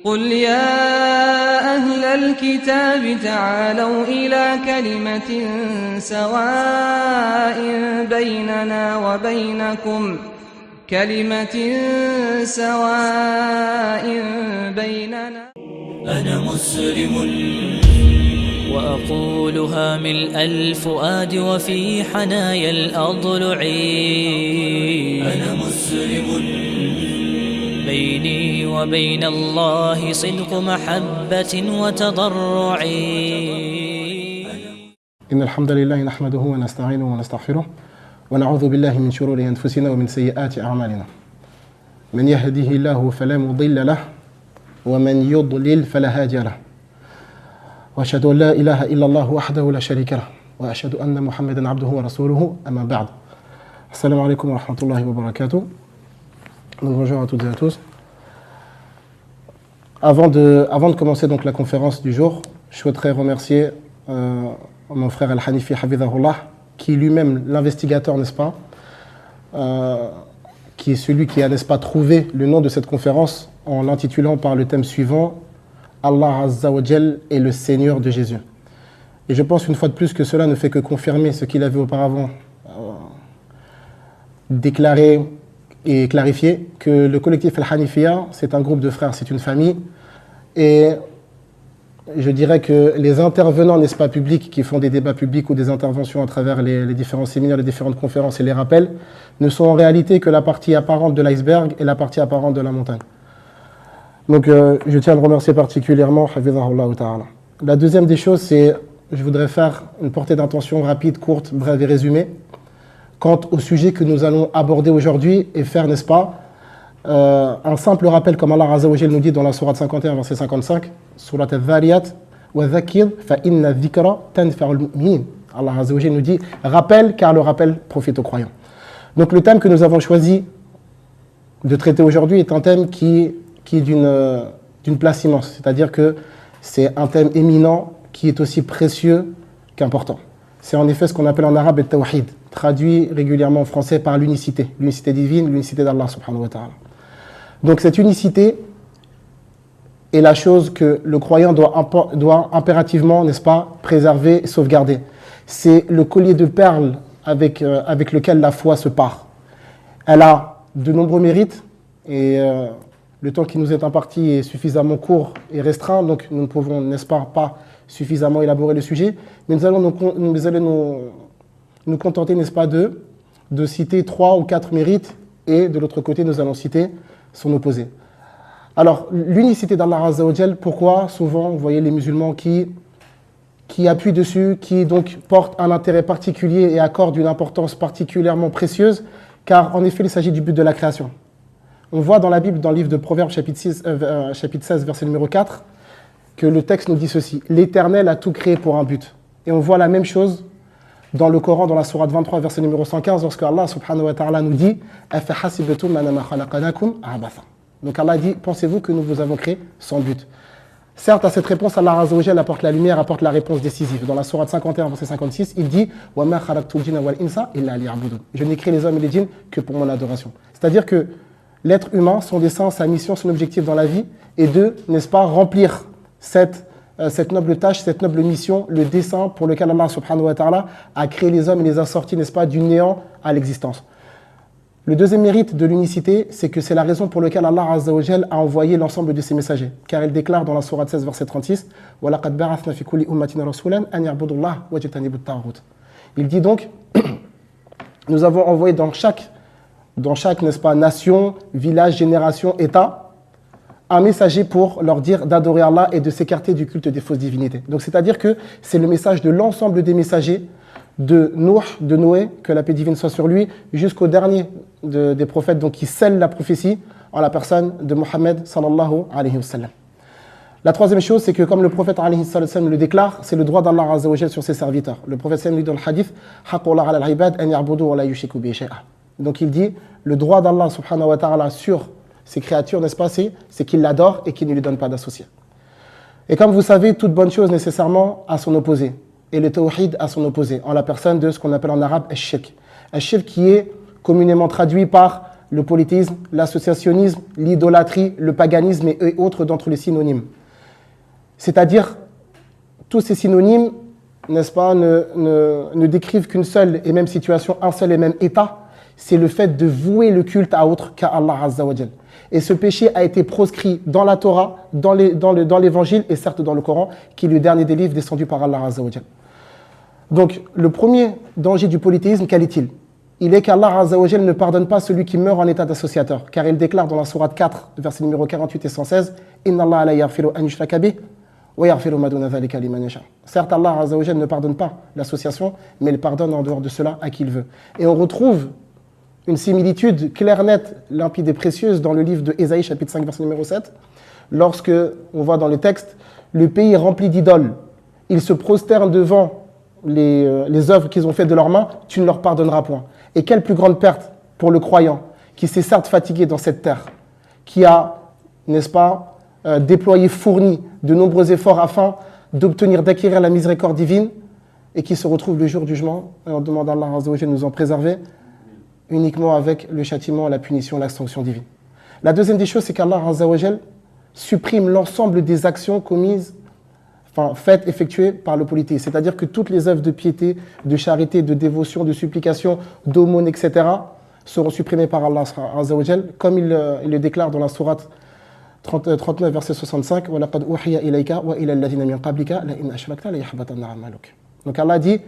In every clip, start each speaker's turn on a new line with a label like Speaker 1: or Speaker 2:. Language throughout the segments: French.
Speaker 1: قل يا أهل الكتاب تعالوا إلى كلمة سواء بيننا
Speaker 2: أنا مسلم وأقولها ملء الفؤاد وفي حنايا الأضلع. أنا مسلم بيني وبين الله صدق محبة وتضرع.
Speaker 3: إن الحمد لله نحمده ونستعينه ونستغفره ونعوذ بالله من شرور أنفسنا ومن سيئات أعمالنا. من يهده الله فلا مضل له ومن يضلل فلا هادي له. وأشهد أن لا إله إلا الله وحده لا شريك له وأشهد أن محمدا عبده ورسوله. أما بعد. السلام عليكم ورحمة الله وبركاته. Donc, bonjour à toutes et à tous. Avant de commencer donc la conférence du jour, je souhaiterais remercier mon frère Al-Hanifi Hafidhahullah, qui est lui-même l'investigateur, n'est-ce pas, qui est celui qui a, n'est-ce pas, trouvé le nom de cette conférence en l'intitulant par le thème suivant « Allah Azza wa Jal est le Seigneur de Jésus ». Et je pense une fois de plus que cela ne fait que confirmer ce qu'il avait auparavant déclaré et clarifié, que le collectif Al-Hanifiya, c'est un groupe de frères, c'est une famille. Et je dirais que les intervenants, n'est-ce pas, publics, qui font des débats publics ou des interventions à travers les différents séminaires, les différentes conférences et les rappels, ne sont en réalité que la partie apparente de l'iceberg et la partie apparente de la montagne. Donc je tiens à le remercier particulièrement, Hafidhahullah ta'ala. La deuxième des choses, c'est, je voudrais faire une portée d'intention rapide, courte, brève et résumée, quant au sujet que nous allons aborder aujourd'hui et faire, n'est-ce pas, un simple rappel, comme Allah Azza wa Jal nous dit dans la sourate 51, verset 55, sourate Al-Dhariyat, wa dhakir fa inna dhikra tanfa'ul mu'minin. Allah Azza wa Jal nous dit rappel, car le rappel profite aux croyants. Donc le thème que nous avons choisi de traiter aujourd'hui est un thème qui est d'une place immense, c'est-à-dire que c'est un thème éminent qui est aussi précieux qu'important. C'est en effet ce qu'on appelle en arabe le tawhid, traduit régulièrement en français par l'unicité divine, l'unicité d'Allah subhanahu wa ta'ala. Donc cette unicité est la chose que le croyant doit impérativement, n'est-ce pas, préserver, sauvegarder. C'est le collier de perles avec lequel la foi se pare. Elle a de nombreux mérites et le temps qui nous est imparti est suffisamment court et restreint, donc nous ne pouvons, n'est-ce pas suffisamment élaborer le sujet, mais nous allons nous contenter, n'est-ce pas, de citer 3 ou 4 mérites, et de l'autre côté, nous allons citer son opposé. Alors, l'unicité d'Allah Azza wa Jal, pourquoi souvent, vous voyez les musulmans qui appuient dessus, qui donc portent un intérêt particulier et accordent une importance particulièrement précieuse, car en effet, il s'agit du but de la création. On voit dans la Bible, dans le livre de Proverbes, chapitre 16, verset numéro 4, que le texte nous dit ceci: l'Éternel a tout créé pour un but. Et on voit la même chose dans le Coran, dans la sourate 23, verset numéro 115, lorsque Allah subhanahu wa ta'ala nous dit donc Allah dit, pensez-vous que nous vous avons créé sans but? Certes, à cette réponse, Allah Azza wa Jal apporte la lumière, apporte la réponse décisive. Dans la sourate 51, verset 56, il dit je n'ai créé les hommes et les djinns que pour mon adoration. C'est-à-dire que l'être humain, son dessein, sa mission, son objectif dans la vie est de, n'est-ce pas, remplir cette noble tâche, cette noble mission, le dessein pour lequel Allah subhanahu wa ta'ala a créé les hommes et les a sortis, n'est-ce pas, du néant à l'existence. Le deuxième mérite de l'unicité, c'est que c'est la raison pour laquelle Allah Azza wa Jal a envoyé l'ensemble de ses messagers. Car il déclare dans la sourate 16, verset 36, وَلَقَدْ بَعَثْنَا فِي كُلِّ أُمَّةٍ رَسُولًا أَنْ يَعْبُدُوا اللَّهَ وَاجْتَنِبُوا الطَّاغُوتَ. Il dit donc, nous avons envoyé dans chaque, n'est-ce pas, nation, village, génération, État, un messager pour leur dire d'adorer Allah et de s'écarter du culte des fausses divinités. Donc c'est-à-dire que c'est le message de l'ensemble des messagers, de Noé, que la paix divine soit sur lui, jusqu'au dernier des prophètes, donc qui scelle la prophétie en la personne de Mohammed sallallahu alayhi wa sallam. La troisième chose, c'est que comme le prophète alayhi wa sallam le déclare, c'est le droit d'Allah Azza wa Jal sur ses serviteurs. Le prophète sallam dit dans le hadith Haqqullah ala al-ibad an ya'budu wa la yushriku bihi shay'a. Donc il dit le droit d'Allah subhanahu wa ta'ala sur ses créatures, n'est-ce pas, c'est qu'il l'adore et qu'il ne lui donne pas d'associé. Et comme vous savez, toute bonne chose nécessairement a son opposé. Et le tawhid a son opposé, en la personne de ce qu'on appelle en arabe al-shirk. Al-shirk qui est communément traduit par le polythéisme, l'associationnisme, l'idolâtrie, le paganisme et autres d'entre les synonymes. C'est-à-dire, tous ces synonymes, n'est-ce pas, ne décrivent qu'une seule et même situation, un seul et même état, c'est le fait de vouer le culte à autre qu'à Allah Azza wa Jal. Et ce péché a été proscrit dans la Torah, dans l'Évangile et certes dans le Coran, qui est le dernier des livres descendus par Allah Azza wa Jal. Donc, le premier danger du polythéisme, quel est-il? Il est qu'Allah Azza wa Jal ne pardonne pas celui qui meurt en état d'associateur, car il déclare dans la sourate 4, verset numéro 48 et 116, « Inna Allah la yaghfiru an yushraka bih, wa yaghfiru ma duna dhalika liman yasha » Certes, Allah Azza wa Jal ne pardonne pas l'association, mais il pardonne en dehors de cela à qui il veut. Et on retrouve une similitude claire, nette, limpide et précieuse dans le livre de Ésaïe, chapitre 5, verset numéro 7, lorsque on voit dans le texte, le pays est rempli d'idoles, ils se prosternent devant les œuvres qu'ils ont faites de leurs mains, tu ne leur pardonneras point. Et quelle plus grande perte pour le croyant, qui s'est certes fatigué dans cette terre, qui a, n'est-ce pas, déployé, fourni de nombreux efforts afin d'acquérir la miséricorde divine, et qui se retrouve le jour du jugement, et on demande à Allah Azza wa Jalla de nous en préserver, uniquement avec le châtiment, la punition, la sanction divine. La deuxième des choses, c'est qu'Allah Azza wa Jal supprime l'ensemble des actions commises, faites, effectuées par le polythéisme. C'est-à-dire que toutes les œuvres de piété, de charité, de dévotion, de supplication, d'aumône, etc., seront supprimées par Allah Azza wa Jal, comme il le déclare dans la sourate 39, verset 65, وَلَقَدْ أُوحِيَ إِلَيْكَ وَإِلَى الَّذِينَ مِنْ قَبْلِكَ لَإِنْ أَشْرَكْتَ لَيَحْبَطَنَّ عَمَلُكَ. Donc Allah dit,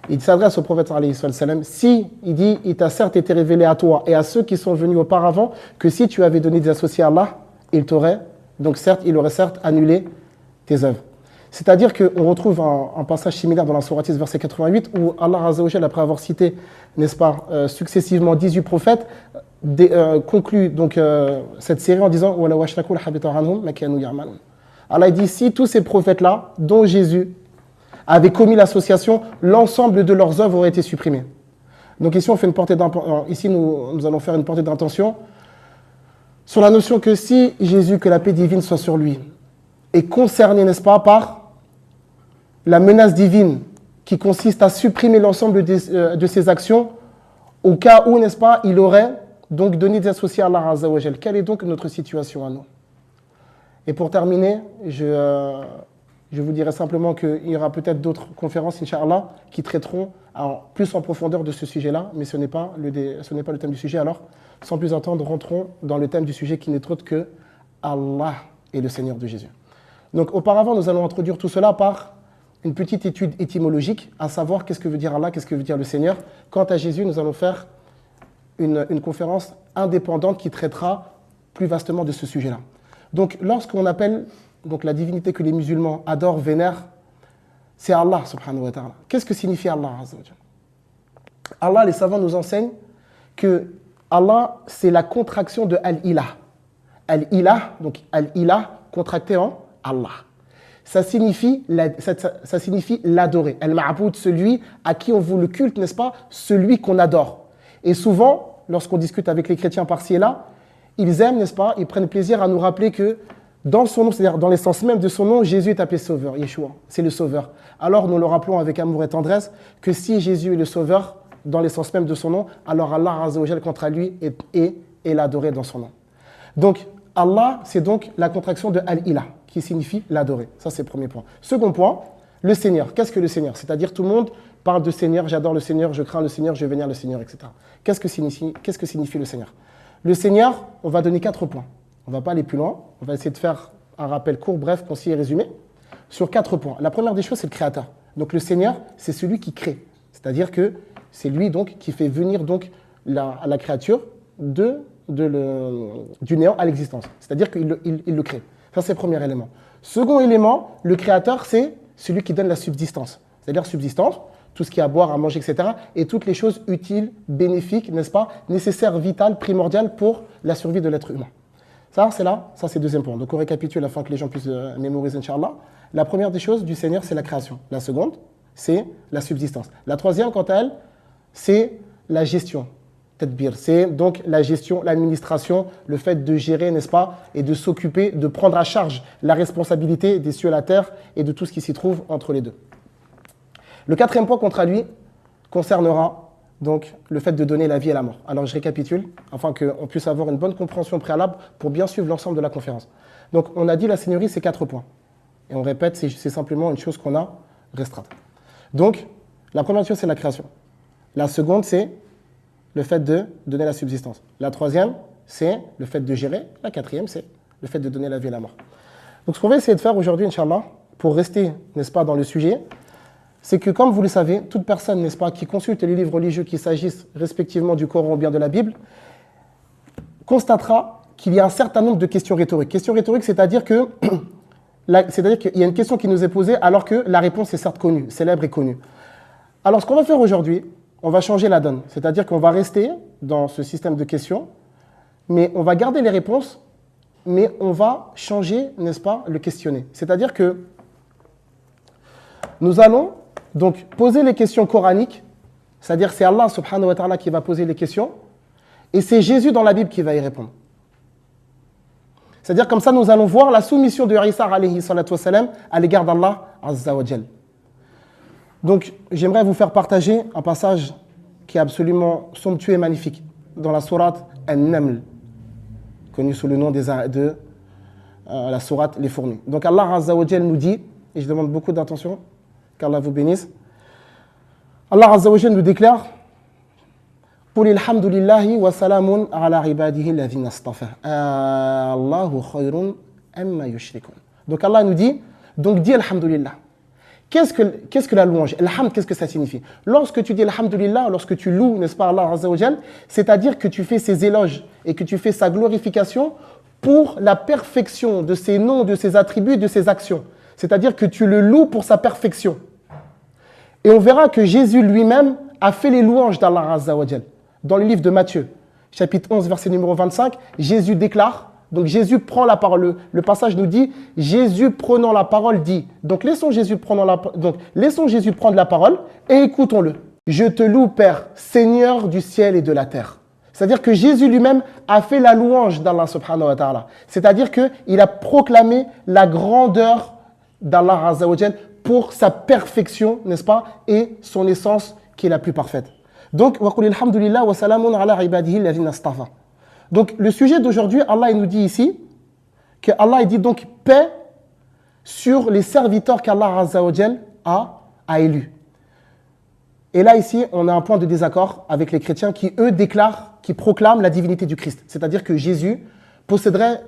Speaker 3: il s'adresse au prophète alayhi salam, si il dit, il t'a certes été révélé à toi et à ceux qui sont venus auparavant, que si tu avais donné des associés à Allah, il aurait certes annulé tes œuvres. C'est-à-dire qu'on retrouve un passage similaire dans la sourate 6, verset 88, où Allah Azza wa Jalla, après avoir cité, n'est-ce pas, successivement 18 prophètes, conclut donc cette série en disant Allah dit, si tous ces prophètes-là, dont Jésus, avaient commis l'association, l'ensemble de leurs œuvres auraient été supprimées. Donc ici, nous allons faire une portée d'intention sur la notion que si Jésus, que la paix divine soit sur lui, est concerné, n'est-ce pas, par la menace divine qui consiste à supprimer l'ensemble de ses actions, au cas où, n'est-ce pas, il aurait donc donné des associés à Allah Azza wa Jal. Quelle est donc notre situation à nous? Et pour terminer, je vous dirai simplement qu'il y aura peut-être d'autres conférences, Inch'Allah, qui traiteront plus en profondeur de ce sujet-là, mais ce n'est pas le thème du sujet. Alors, sans plus attendre, rentrons dans le thème du sujet qui n'est autre que Allah est le Seigneur de Jésus. Donc, auparavant, nous allons introduire tout cela par une petite étude étymologique, à savoir qu'est-ce que veut dire Allah, qu'est-ce que veut dire le Seigneur. Quant à Jésus, nous allons faire une conférence indépendante qui traitera plus vastement de ce sujet-là. Donc, lorsqu'on appelle donc la divinité que les musulmans adorent, vénèrent, c'est Allah subhanahu wa ta'ala. Qu'est-ce que signifie Allah Azza wa Jalla? Allah, les savants nous enseignent que Allah, c'est la contraction de Al-Ilah. Al-Ilah, donc Al-Ilah, contracté en Allah. Ça signifie l'adorer. Al-Ma'boud, celui à qui on voue le culte, n'est-ce pas? Celui qu'on adore. Et souvent, lorsqu'on discute avec les chrétiens par-ci et là, ils aiment, n'est-ce pas? Ils prennent plaisir à nous rappeler que dans son nom, c'est-à-dire dans l'essence même de son nom, Jésus est appelé Sauveur, Yeshua, c'est le Sauveur. Alors nous le rappelons avec amour et tendresse que si Jésus est le Sauveur, dans l'essence même de son nom, alors Allah Azza wa Jalla, quant à lui, est l'adoré dans son nom. Donc Allah, c'est donc la contraction de Al-Ilah, qui signifie l'adorer. Ça, c'est le premier point. Second point, le Seigneur. Qu'est-ce que le Seigneur? C'est-à-dire tout le monde parle de Seigneur, j'adore le Seigneur, je crains le Seigneur, je vénère le Seigneur, etc. Qu'est-ce que signifie le Seigneur? Le Seigneur, on va donner 4 points. On ne va pas aller plus loin. On va essayer de faire un rappel court, bref, concis et résumé sur 4 points. La première des choses, c'est le Créateur. Donc le Seigneur, c'est celui qui crée. C'est-à-dire que c'est lui donc qui fait venir donc la créature du néant à l'existence. C'est-à-dire qu'il le crée. Ça, c'est le premier élément. Second élément, le Créateur, c'est celui qui donne la subsistance. C'est-à-dire subsistance, tout ce qui est à boire, à manger, etc. Et toutes les choses utiles, bénéfiques, n'est-ce pas, nécessaires, vitales, primordiales pour la survie de l'être humain. Ça, c'est le deuxième point. Donc, on récapitule afin que les gens puissent mémoriser, Inch'Allah. La première des choses du Seigneur, c'est la création. La seconde, c'est la subsistance. La troisième, quant à elle, c'est la gestion. Tadbir, c'est donc la gestion, l'administration, le fait de gérer, n'est-ce pas, et de s'occuper, de prendre à charge la responsabilité des cieux et la terre et de tout ce qui s'y trouve entre les deux. Le quatrième point, contre lui, concernera Donc, le fait de donner la vie et la mort. Alors, je récapitule, afin qu'on puisse avoir une bonne compréhension préalable pour bien suivre l'ensemble de la conférence. Donc, on a dit la seigneurie, c'est 4 points. Et on répète, c'est simplement une chose qu'on a restreinte. Donc, la première chose, c'est la création. La seconde, c'est le fait de donner la subsistance. La troisième, c'est le fait de gérer. La quatrième, c'est le fait de donner la vie et la mort. Donc, ce qu'on va essayer de faire aujourd'hui, Inch'Allah, pour rester, n'est-ce pas, dans le sujet, c'est que, comme vous le savez, toute personne, n'est-ce pas, qui consulte les livres religieux, qu'il s'agisse respectivement du Coran ou bien de la Bible, constatera qu'il y a un certain nombre de questions rhétoriques. Questions rhétoriques, c'est-à-dire qu'il y a une question qui nous est posée alors que la réponse est certes connue, célèbre et connue. Alors, ce qu'on va faire aujourd'hui, on va changer la donne. C'est-à-dire qu'on va rester dans ce système de questions, mais on va garder les réponses, mais on va changer, n'est-ce pas, le questionner. C'est-à-dire que nous allons donc poser les questions coraniques, c'est-à-dire c'est Allah subhanahu wa ta'ala qui va poser les questions, et c'est Jésus dans la Bible qui va y répondre. C'est-à-dire comme ça, nous allons voir la soumission de Isa alayhi salatu wa salam à l'égard d'Allah azza wa jal. Donc, j'aimerais vous faire partager un passage qui est absolument somptueux et magnifique dans la sourate An-Naml, connue sous le nom de la sourate Les Fourmis. Donc, Allah azza wa jal nous dit, et je demande beaucoup d'attention, qu'Allah vous bénisse. Allah azza wa jal nous déclare قل الحمد لله وسلام على عباده الذين اصطفى الله خير أما يشركون. Donc Allah nous dit, donc dis alhamdulillah. Qu'est-ce que la louange? Alhamd, qu'est-ce que ça signifie? Lorsque tu dis alhamdulillah, lorsque tu loues, n'est-ce pas, Allah azza wa jal, c'est-à-dire que tu fais ses éloges et que tu fais sa glorification pour la perfection de ses noms, de ses attributs, de ses actions. C'est-à-dire que tu le loues pour sa perfection. Et on verra que Jésus lui-même a fait les louanges d'Allah azza wa jal. Dans le livre de Matthieu, chapitre 11, verset numéro 25, Jésus déclare, donc Jésus prend la parole, le passage nous dit, Jésus prenant la parole dit, donc laissons Jésus prendre la parole et écoutons-le. Je te loue, Père, Seigneur du ciel et de la terre. C'est-à-dire que Jésus lui-même a fait la louange d'Allah subhanahu wa ta'ala. C'est-à-dire qu'il a proclamé la grandeur d'Allah azza wa jal pour sa perfection, n'est-ce pas, et son essence qui est la plus parfaite. Donc, donc, le sujet d'aujourd'hui, Allah il nous dit ici que Allah il dit donc paix sur les serviteurs qu'Allah Azza wa Jal a élus. Et là, ici, on a un point de désaccord avec les chrétiens qui, eux, déclarent, qui proclament la divinité du Christ. C'est-à-dire que Jésus posséderait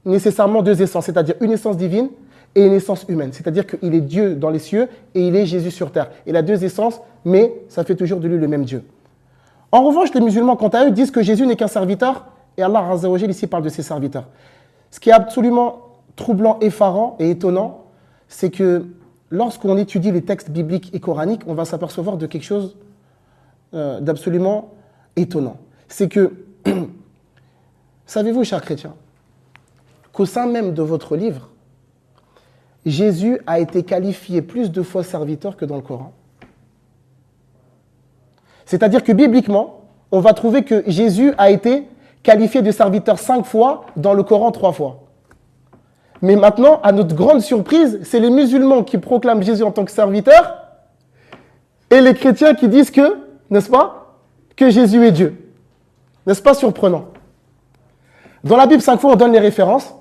Speaker 3: nécessairement 2 essences, c'est-à-dire une essence divine et une essence humaine. C'est-à-dire qu'il est Dieu dans les cieux et il est Jésus sur terre. Il a 2 essences, mais ça fait toujours de lui le même Dieu. En revanche, les musulmans, quant à eux, disent que Jésus n'est qu'un serviteur et Allah Azza wa Jal ici parle de ses serviteurs. Ce qui est absolument troublant, effarant et étonnant, c'est que lorsqu'on étudie les textes bibliques et coraniques, on va s'apercevoir de quelque chose d'absolument étonnant. C'est que, savez-vous, chers chrétiens, qu'au sein même de votre livre, Jésus a été qualifié plus de fois serviteur que dans le Coran. C'est-à-dire que bibliquement, on va trouver que Jésus a été qualifié de serviteur 5 fois, dans le Coran 3 fois. Mais maintenant, à notre grande surprise, c'est les musulmans qui proclament Jésus en tant que serviteur et les chrétiens qui disent que, n'est-ce pas, que Jésus est Dieu. N'est-ce pas surprenant? Dans la Bible, 5 fois, on donne les références,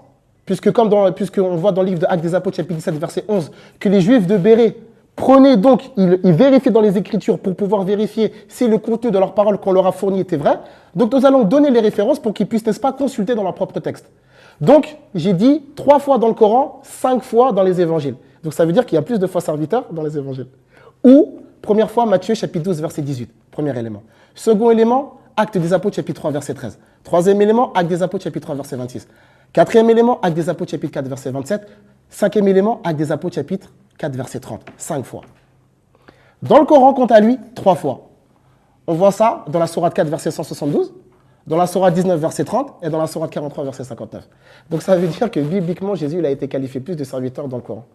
Speaker 3: puisqu'on voit dans le livre de Actes des Apôtres, chapitre 17, verset 11, que les Juifs de Bérée prenaient donc, ils vérifient dans les Écritures pour pouvoir vérifier si le contenu de leurs paroles qu'on leur a fourni était vrai. Donc nous allons donner les références pour qu'ils puissent, n'est-ce pas, consulter dans leur propre texte. Donc, j'ai dit 3 fois dans le Coran, 5 fois dans les Évangiles. Donc ça veut dire qu'il y a plus de fois serviteur dans les Évangiles. Ou, première fois, Matthieu, chapitre 12, verset 18, premier élément. Second élément, Actes des Apôtres, chapitre 3, verset 13. Troisième élément, Actes des Apôtres, chapitre 3, verset 26. Quatrième élément, Actes des Apôtres, chapitre 4, verset 27. Cinquième élément, Actes des Apôtres, chapitre 4, verset 30. 5 fois. Dans le Coran, quant à lui, 3 fois. On voit ça dans la sourate 4, verset 172, dans la sourate 19, verset 30, et dans la sourate 43, verset 59. Donc ça veut dire que bibliquement, Jésus il a été qualifié plus de serviteur dans le Coran.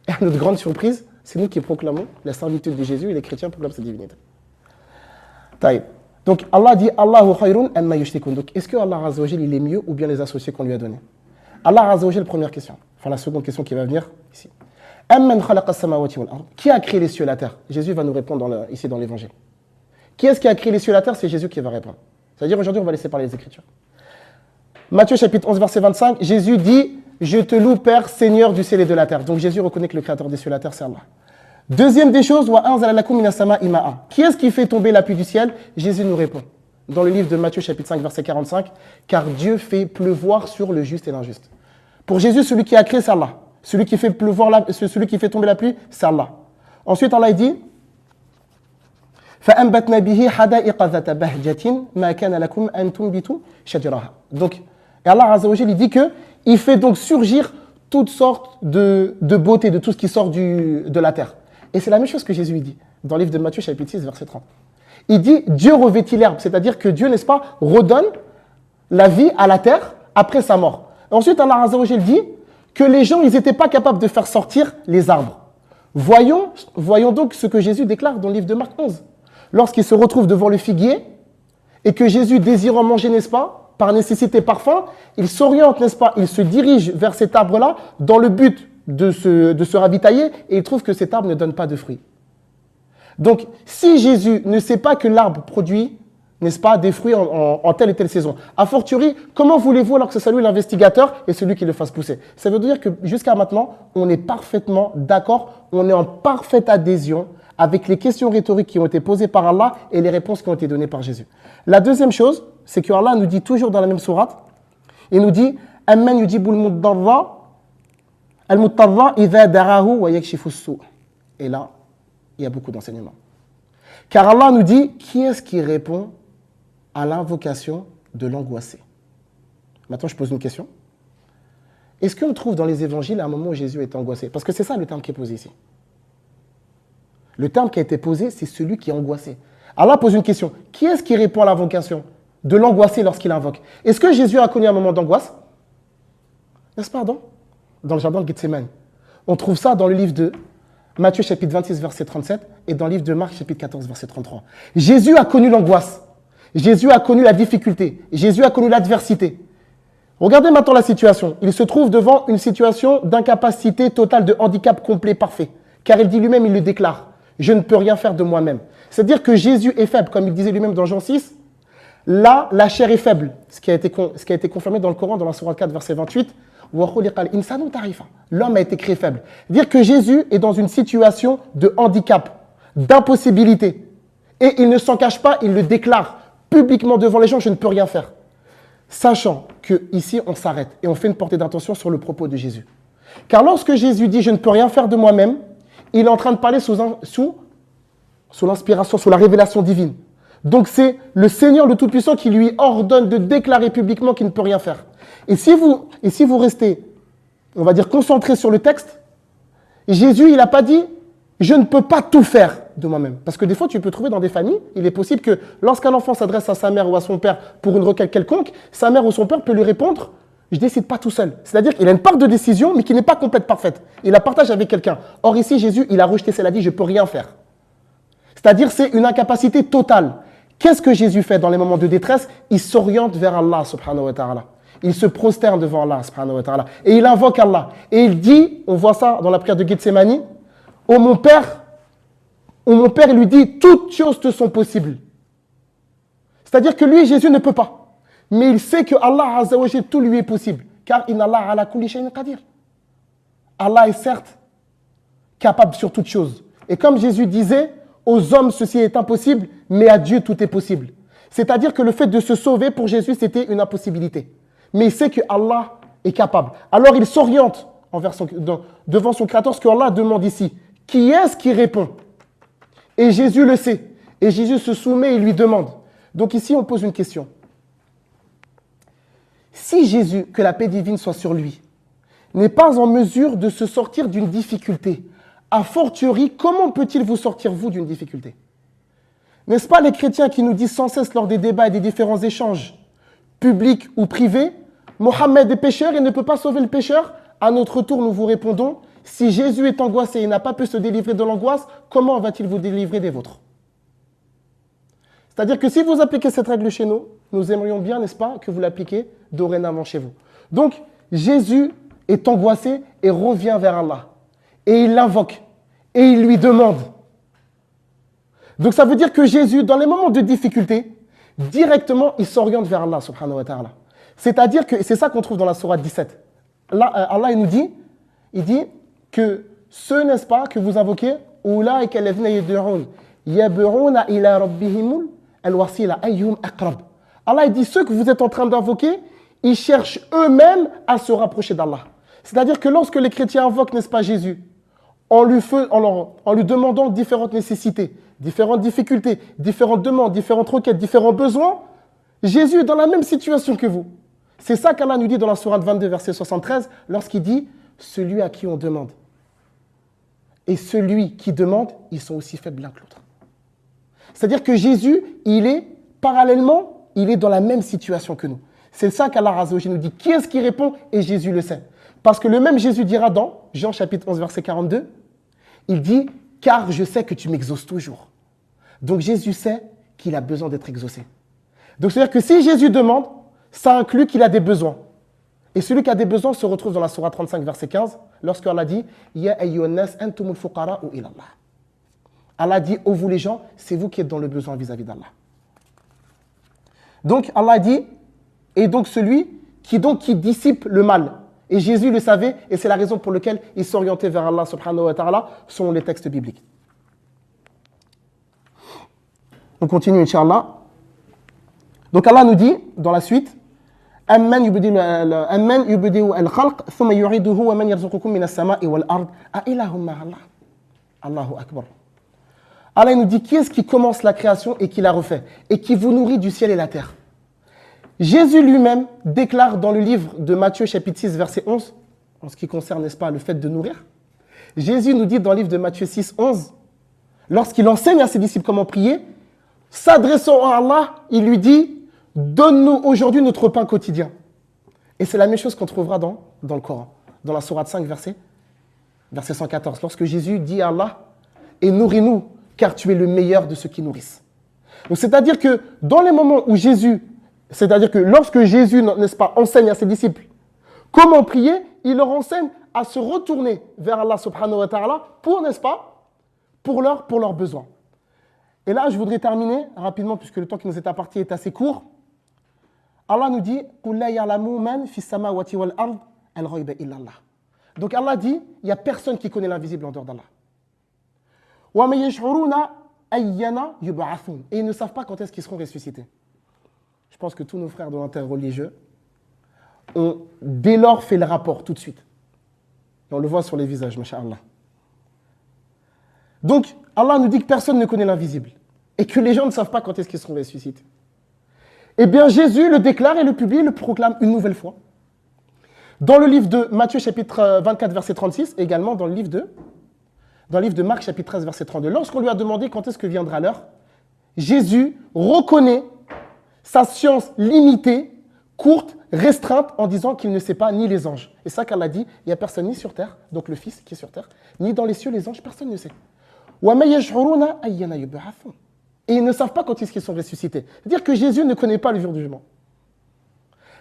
Speaker 3: Et à notre grande surprise, c'est nous qui proclamons la servitude de Jésus et les chrétiens proclament sa divinité. Taïb. Donc Allah dit Allahu khayrun amma yushrikun. Donc est-ce que Allah Azza wa Jal il est mieux ou bien les associés qu'on lui a donnés? Allah Azza wa Jal, première question. Enfin la seconde question qui va venir ici. Amman khalaqa as-samawati wal ard. Qui a créé les cieux et la terre? Jésus va nous répondre ici dans l'évangile. Qui est-ce qui a créé les cieux et la terre? C'est Jésus qui va répondre. C'est-à-dire aujourd'hui, on va laisser parler les Écritures. Matthieu chapitre 11, verset 25, Jésus dit « Je te loue, Père, Seigneur du ciel et de la terre ». Donc Jésus reconnaît que le créateur des cieux et de la terre, c'est Allah. Deuxième des choses, « Wa anzala lakum minas sama'i ma'a ». Qui est-ce qui fait tomber la pluie du ciel? Jésus nous répond. Dans le livre de Matthieu chapitre 5, verset 45, « Car Dieu fait pleuvoir sur le juste et l'injuste ». Pour Jésus, celui qui a créé, c'est Allah. Celui qui fait tomber la pluie, c'est Allah. Ensuite, Allah dit فَأَنْبَتْنَا بِهِ حَدَائِقَ ذَاتَ بَهْجَةٍ مَا كَانَ لَكُمْ أَنْ تُنْبِتُوا شَجَرَهَا. Donc, Allah Azza wa Jalla, il dit qu'il fait donc surgir toutes sortes de beauté, de tout ce qui sort de la terre. Et c'est la même chose que Jésus dit dans le livre de Matthieu chapitre 6, verset 30. Il dit Dieu revêtit l'herbe, c'est-à-dire que Dieu, n'est-ce pas, redonne la vie à la terre après sa mort. Ensuite, Allah Azza wa Jalla dit que les gens, ils n'étaient pas capables de faire sortir les arbres. Voyons donc ce que Jésus déclare dans le livre de Marc 11. Lorsqu'il se retrouve devant le figuier et que Jésus, désirant manger, n'est-ce pas, par nécessité, par faim, il s'oriente, n'est-ce pas, il se dirige vers cet arbre-là dans le but de se ravitailler et il trouve que cet arbre ne donne pas de fruits. Donc, si Jésus ne sait pas que l'arbre produit, n'est-ce pas, des fruits en telle et telle saison, a fortiori, comment voulez-vous alors que ce soit lui l'investigateur et celui qui le fasse pousser? Ça veut dire que jusqu'à maintenant, on est parfaitement d'accord, on est en parfaite adhésion avec les questions rhétoriques qui ont été posées par Allah et les réponses qui ont été données par Jésus. La deuxième chose, c'est que Allah nous dit toujours dans la même sourate, il nous dit « Amman yujibul mudarra al-mutarra idha da'ahu wa yakshifu as-su'» Et là, il y a beaucoup d'enseignements. Car Allah nous dit « Qui est-ce qui répond à l'invocation de l'angoissé ?» Maintenant, je pose une question. Est-ce qu'on trouve dans les évangiles un moment où Jésus est angoissé? Parce que c'est ça le terme qui est posé ici. Le terme qui a été posé, c'est celui qui est angoissé. Allah pose une question. Qui est-ce qui répond à l'invocation de l'angoissé lorsqu'il invoque? Est-ce que Jésus a connu un moment d'angoisse? N'est-ce pas, dans le jardin de Gethsemane? On trouve ça dans le livre de Matthieu chapitre 26, verset 37 et dans le livre de Marc chapitre 14, verset 33. Jésus a connu l'angoisse. Jésus a connu la difficulté. Jésus a connu l'adversité. Regardez maintenant la situation. Il se trouve devant une situation d'incapacité totale, de handicap complet, parfait. Car il dit lui-même, il le déclare. Je ne peux rien faire de moi-même. C'est-à-dire que Jésus est faible, comme il disait lui-même dans Jean 6. Là, la chair est faible, ce qui a été confirmé dans le Coran, dans la sourate 4, verset 28. L'homme a été créé faible. Dire que Jésus est dans une situation de handicap, d'impossibilité. Et il ne s'en cache pas, il le déclare publiquement devant les gens, je ne peux rien faire. Sachant qu'ici, on s'arrête et on fait une portée d'attention sur le propos de Jésus. Car lorsque Jésus dit « je ne peux rien faire de moi-même », il est en train de parler sous l'inspiration, sous la révélation divine. Donc c'est le Seigneur le Tout-Puissant qui lui ordonne de déclarer publiquement qu'il ne peut rien faire. Et si vous restez, on va dire, concentré sur le texte, Jésus, il n'a pas dit « je ne peux pas tout faire de moi-même ». Parce que des fois, tu peux trouver dans des familles, il est possible que lorsqu'un enfant s'adresse à sa mère ou à son père pour une requête quelconque, sa mère ou son père peut lui répondre « je ne décide pas tout seul ». C'est-à-dire qu'il a une part de décision, mais qui n'est pas complète, parfaite. Il la partage avec quelqu'un. Or ici, Jésus, il a rejeté cela, dit « je ne peux rien faire ». C'est-à-dire c'est une incapacité totale. Qu'est-ce que Jésus fait dans les moments de détresse? Il s'oriente vers Allah subhanahu wa ta'ala. Il se prosterne devant Allah subhanahu wa ta'ala. Et il invoque Allah. Et il dit, on voit ça dans la prière de Gethsemane, « Oh mon Père », il lui dit « toutes choses te sont possibles ». C'est-à-dire que lui, Jésus ne peut pas. Mais il sait que Allah azza wa jalla, tout lui est possible. Car « Inna Allah ala kulli shay'in qadir ». Allah est certes capable sur toutes choses. Et comme Jésus disait, aux hommes ceci est impossible, mais à Dieu tout est possible. C'est-à-dire que le fait de se sauver pour Jésus, c'était une impossibilité. Mais il sait que Allah est capable. Alors il s'oriente devant son Créateur, ce que Allah demande ici. Qui est-ce qui répond? Et Jésus le sait. Et Jésus se soumet et lui demande. Donc ici, on pose une question. Si Jésus, que la paix divine soit sur lui, n'est pas en mesure de se sortir d'une difficulté, a fortiori, comment peut-il vous sortir, vous, d'une difficulté? N'est-ce pas les chrétiens qui nous disent sans cesse lors des débats et des différents échanges, publics ou privés, Mohammed est pécheur et ne peut pas sauver le pécheur? À notre tour, nous vous répondons, si Jésus est angoissé et n'a pas pu se délivrer de l'angoisse, comment va-t-il vous délivrer des vôtres? C'est-à-dire que si vous appliquez cette règle chez nous, nous aimerions bien, n'est-ce pas, que vous l'appliquiez dorénavant chez vous. Donc, Jésus est angoissé et revient vers Allah. et il l'invoque et il lui demande. Donc ça veut dire que Jésus, dans les moments de difficulté, directement, il s'oriente vers Allah subhanahu wa ta'ala. C'est-à-dire que c'est ça qu'on trouve dans la sourate 17. Là, Allah il nous dit, il dit que ceux, n'est-ce pas, que vous invoquez, أولئك الذين يدعون يبغون إلى ربهم الوسيلة أيهم أقرب. Allah il dit ceux que vous êtes en train d'invoquer, ils cherchent eux-mêmes à se rapprocher d'Allah. C'est-à-dire que lorsque les chrétiens invoquent, n'est-ce pas, Jésus, en lui demandant différentes nécessités, différentes difficultés, différentes demandes, différentes requêtes, différents besoins, Jésus est dans la même situation que vous. C'est ça qu'Allah nous dit dans la sourate 22, verset 73, lorsqu'il dit « Celui à qui on demande et celui qui demande, ils sont aussi faibles l'un que l'autre. » C'est-à-dire que Jésus, il est parallèlement, il est dans la même situation que nous. C'est ça qu'Allah Azza wa Jalla nous dit. Qui est-ce qui répond? Et Jésus le sait. Parce que le même Jésus dira dans Jean chapitre 11, verset 42, il dit « Car je sais que tu m'exauces toujours. » Donc Jésus sait qu'il a besoin d'être exaucé. Donc c'est-à-dire que si Jésus demande, ça inclut qu'il a des besoins. Et celui qui a des besoins se retrouve dans la sourate 35, verset 15, lorsqu'Allah dit « Ya ayyuhan nas antumul fuqara'u ila Allah » Allah dit « Ô vous les gens, c'est vous qui êtes dans le besoin vis-à-vis d'Allah. » Donc Allah dit « Et donc celui qui dissipe le mal. » Et Jésus le savait, et c'est la raison pour laquelle il s'orientait vers Allah subhanahu wa ta'ala, selon les textes bibliques. On continue, Inch'Allah. Donc Allah nous dit, dans la suite, أَمَّنْ يُبْدِئُ الْخَلْقَ ثُمَّ يُعِيدُهُ وَمَنْ يَرْزُقُكُم مِّنَ السَّمَاءِ وَالْأَرْضِ أَإِلَٰهٌ مَّعَ اللَّهِ Allahu Akbar. Allah nous dit, qui est-ce qui commence la création et qui la refait, et qui vous nourrit du ciel et la terre? Jésus lui-même déclare dans le livre de Matthieu chapitre 6 verset 11, en ce qui concerne, n'est-ce pas, le fait de nourrir. Jésus nous dit dans le livre de Matthieu 6, 11, lorsqu'il enseigne à ses disciples comment prier, s'adressant à Allah, il lui dit « Donne-nous aujourd'hui notre pain quotidien ». Et c'est la même chose qu'on trouvera dans le Coran, dans la sourate 5 verset 114, lorsque Jésus dit à Allah « Et nourris-nous, car tu es le meilleur de ceux qui nourrissent ». Donc c'est-à-dire que dans les moments où c'est-à-dire que lorsque Jésus, n'est-ce pas, enseigne à ses disciples comment prier, il leur enseigne à se retourner vers Allah subhanahu wa ta'ala pour, n'est-ce pas, pour leurs besoins. Et là, je voudrais terminer rapidement, puisque le temps qui nous est imparti est assez court. Allah nous dit « Qul la ya'lamu man fi samawati wal ard al-ghayba illa Allah » Donc Allah dit, il n'y a personne qui connaît l'invisible en dehors d'Allah. Wa ma yash'uruna ayyana yub'athun. Et ils ne savent pas quand est-ce qu'ils seront ressuscités. Je pense que tous nos frères de l'interreligieux ont dès lors fait le rapport tout de suite. Et on le voit sur les visages, masha'Allah. Donc, Allah nous dit que personne ne connaît l'invisible et que les gens ne savent pas quand est-ce qu'ils seront ressuscités. Eh bien, Jésus le déclare et le publie, le proclame une nouvelle fois. Dans le livre de Matthieu, chapitre 24, verset 36, et également dans le livre de Marc, chapitre 13, verset 32. Lorsqu'on lui a demandé quand est-ce que viendra l'heure, Jésus reconnaît sa science limitée, courte, restreinte, en disant qu'il ne sait pas ni les anges. Et ça qu'Allah dit, il n'y a personne ni sur terre, donc le Fils qui est sur terre, ni dans les cieux, les anges, personne ne sait. Et ils ne savent pas quand est-ce qu'ils sont ressuscités. C'est-à-dire que Jésus ne connaît pas le jour du jugement.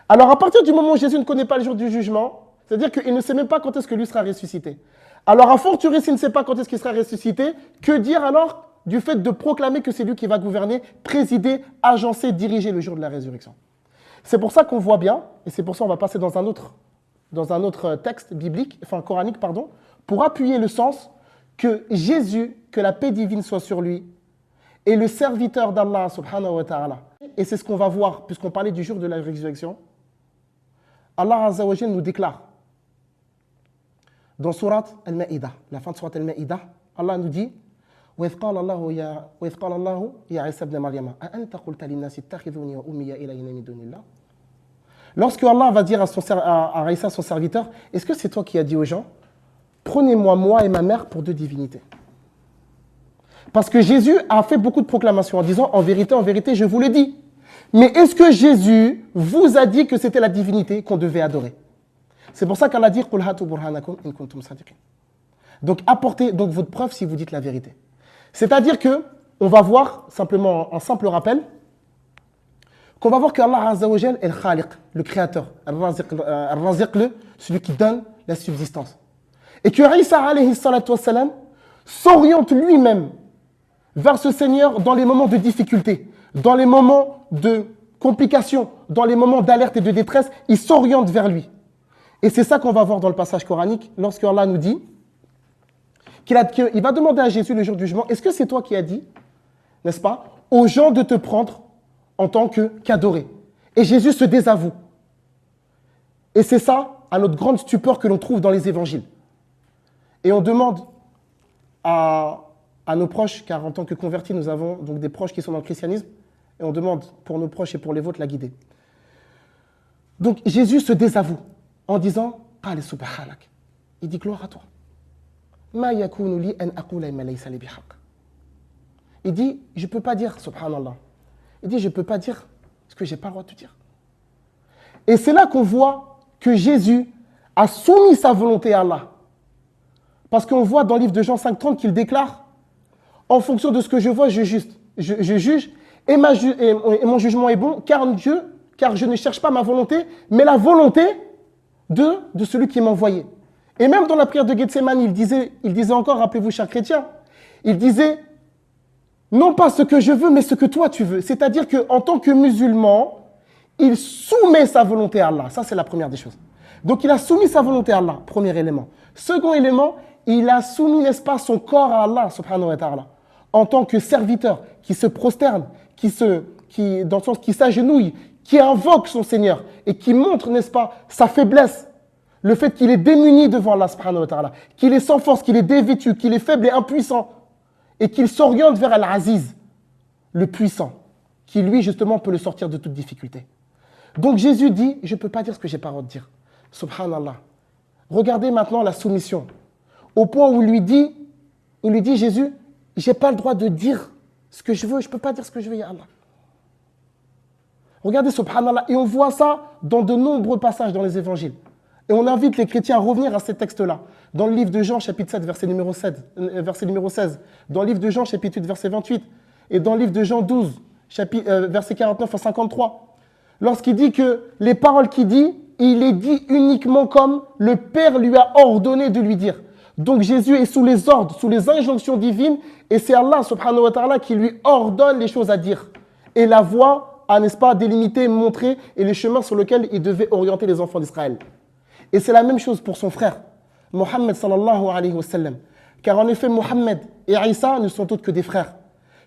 Speaker 3: Alors à partir du moment où Jésus ne connaît pas le jour du jugement, c'est-à-dire qu'il ne sait même pas quand est-ce que lui sera ressuscité. Alors à fortiori, s'il ne sait pas quand est-ce qu'il sera ressuscité, que dire alors du fait de proclamer que c'est lui qui va gouverner, présider, agencer, diriger le jour de la résurrection. C'est pour ça qu'on voit bien, et c'est pour ça qu'on va passer dans un autre texte biblique, enfin coranique, pardon, pour appuyer le sens que Jésus, que la paix divine soit sur lui, est le serviteur d'Allah subhanahu wa ta'ala. Et c'est ce qu'on va voir, puisqu'on parlait du jour de la résurrection. Allah Azza wa Jalla nous déclare, dans sourate Al-Ma'idah, la fin de sourate Al-Ma'idah, Allah nous dit وإذ قال الله يا عيسى ابن مريم أأنت قلت للناس اتخذوني وأمي إلهين من دون الله. Lorsque Allah va dire à Isa, son serviteur, est-ce que c'est toi qui as dit aux gens, prenez-moi, moi et ma mère pour deux divinités? Parce que Jésus a fait beaucoup de proclamations en disant, en vérité, je vous le dis. Mais est-ce que Jésus vous a dit que c'était la divinité qu'on devait adorer? C'est pour ça qu'Allah dit, قُلْ هَاتُوا بُرْهَانَكُمْ إِن كُنتُمْ صَادِقِينَ. Donc apportez donc votre preuve si vous dites la vérité. C'est-à-dire que on va voir simplement un simple rappel qu'on va voir que Allah Azza wa Jal est le Khaliq, le créateur, Al-Raziq, celui qui donne la subsistance. Et que Isa alayhi salatu wassalam s'oriente lui-même vers ce Seigneur dans les moments de difficulté, dans les moments de complications, dans les moments d'alerte et de détresse, il s'oriente vers lui. Et c'est ça qu'on va voir dans le passage coranique, lorsque Allah nous dit qu'il va demander à Jésus le jour du jugement, est-ce que c'est toi qui as dit, n'est-ce pas, aux gens de te prendre en tant qu'adoré? Et Jésus se désavoue. Et c'est ça, à notre grande stupeur, que l'on trouve dans les évangiles. Et on demande à nos proches, car en tant que convertis, nous avons donc des proches qui sont dans le christianisme, et on demande pour nos proches et pour les vôtres la guider. Donc Jésus se désavoue en disant « Qal subhanak ». Il dit « Gloire à toi ». Ma yakunu li an aqula ma laysa li bihaq. Il dit « Je ne peux pas dire, subhanallah ». Il dit « Je ne peux pas dire ce que je n'ai pas le droit de te dire ». Et c'est là qu'on voit que Jésus a soumis sa volonté à Allah. Parce qu'on voit dans le livre de Jean 5,30 qu'il déclare « En fonction de ce que je vois, je juge, et mon jugement est bon, car je ne cherche pas ma volonté, mais la volonté de celui qui m'a envoyé. » Et même dans la prière de Gethsemane, il disait encore, rappelez-vous, chers chrétiens, il disait « Non pas ce que je veux, mais ce que toi tu veux. » C'est-à-dire qu'en tant que musulman, il soumet sa volonté à Allah. Ça, c'est la première des choses. Donc, il a soumis sa volonté à Allah, premier élément. Second élément, il a soumis, n'est-ce pas, son corps à Allah, subhanahu wa ta'ala, en tant que serviteur qui se prosterne, qui s'agenouille, qui invoque son Seigneur et qui montre, n'est-ce pas, sa faiblesse, le fait qu'il est démuni devant Allah, subhanahu wa ta'ala, qu'il est sans force, qu'il est dévêtu, qu'il est faible et impuissant, et qu'il s'oriente vers Al-Aziz, le puissant, qui lui, justement, peut le sortir de toute difficulté. Donc Jésus dit, je ne peux pas dire ce que j'ai pas le droit de dire. Subhanallah. Regardez maintenant la soumission. Au point où il lui dit Jésus, je n'ai pas le droit de dire ce que je veux, je ne peux pas dire ce que je veux, ya Allah. Regardez, subhanallah, et on voit ça dans de nombreux passages dans les évangiles. Et on invite les chrétiens à revenir à ces textes-là. Dans le livre de Jean, chapitre 7, verset numéro 16. Dans le livre de Jean, chapitre 8, verset 28. Et dans le livre de Jean 12, verset 49 à 53. Lorsqu'il dit que les paroles qu'il dit, il les dit uniquement comme le Père lui a ordonné de lui dire. Donc Jésus est sous les ordres, sous les injonctions divines, et c'est Allah subhanahu wa ta'ala qui lui ordonne les choses à dire. Et la voie a, n'est-ce pas, délimité, montré, et les chemins sur lesquels il devait orienter les enfants d'Israël. Et c'est la même chose pour son frère, Mohammed sallallahu alayhi wa sallam. Car en effet, Mohammed et Isa ne sont autres que des frères.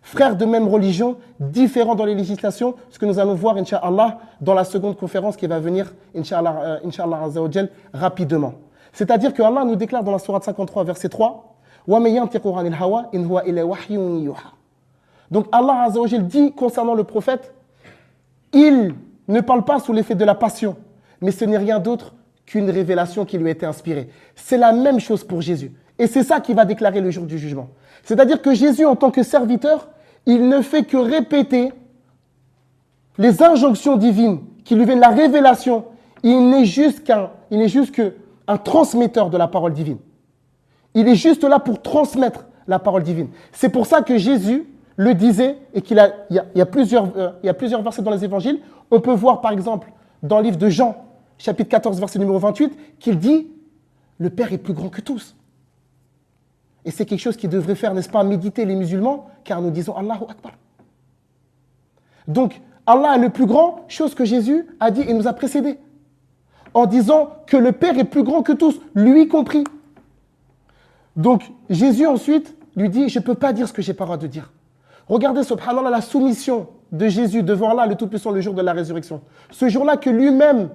Speaker 3: Frères de même religion, différents dans les législations, ce que nous allons voir, Inch'Allah, dans la seconde conférence qui va venir, Inch'Allah Azza wa Jal, rapidement. C'est-à-dire que Allah nous déclare dans la sourate 53, verset 3, وَمَن يَنْطِقُ عَنِ الْهَوَىٰ إِنْ هُوَ إِلَّا وَحْيٌ يُوحَىٰ. Donc Allah Azza wa Jal dit concernant le prophète, il ne parle pas sous l'effet de la passion, mais ce n'est rien d'autre qu'une révélation qui lui a été inspirée. C'est la même chose pour Jésus. Et c'est ça qu'il va déclarer le jour du jugement. C'est-à-dire que Jésus, en tant que serviteur, il ne fait que répéter les injonctions divines qui lui viennent, la révélation. Il n'est juste qu'un transmetteur de la parole divine. Il est juste là pour transmettre la parole divine. C'est pour ça que Jésus le disait et il y a plusieurs versets dans les évangiles. On peut voir par exemple dans le livre de Jean, chapitre 14, verset numéro 28, qu'il dit « Le Père est plus grand que tous ». Et c'est quelque chose qui devrait faire, n'est-ce pas, méditer les musulmans, car nous disons Allahu Akbar. Donc, Allah est le plus grand, chose que Jésus a dit et nous a précédé, en disant que le Père est plus grand que tous, lui compris. Donc, Jésus ensuite lui dit, je ne peux pas dire ce que j'ai pas le droit de dire. Regardez, subhanallah, la soumission de Jésus devant Allah, le Tout-Puissant, le jour de la résurrection. Ce jour-là que lui-même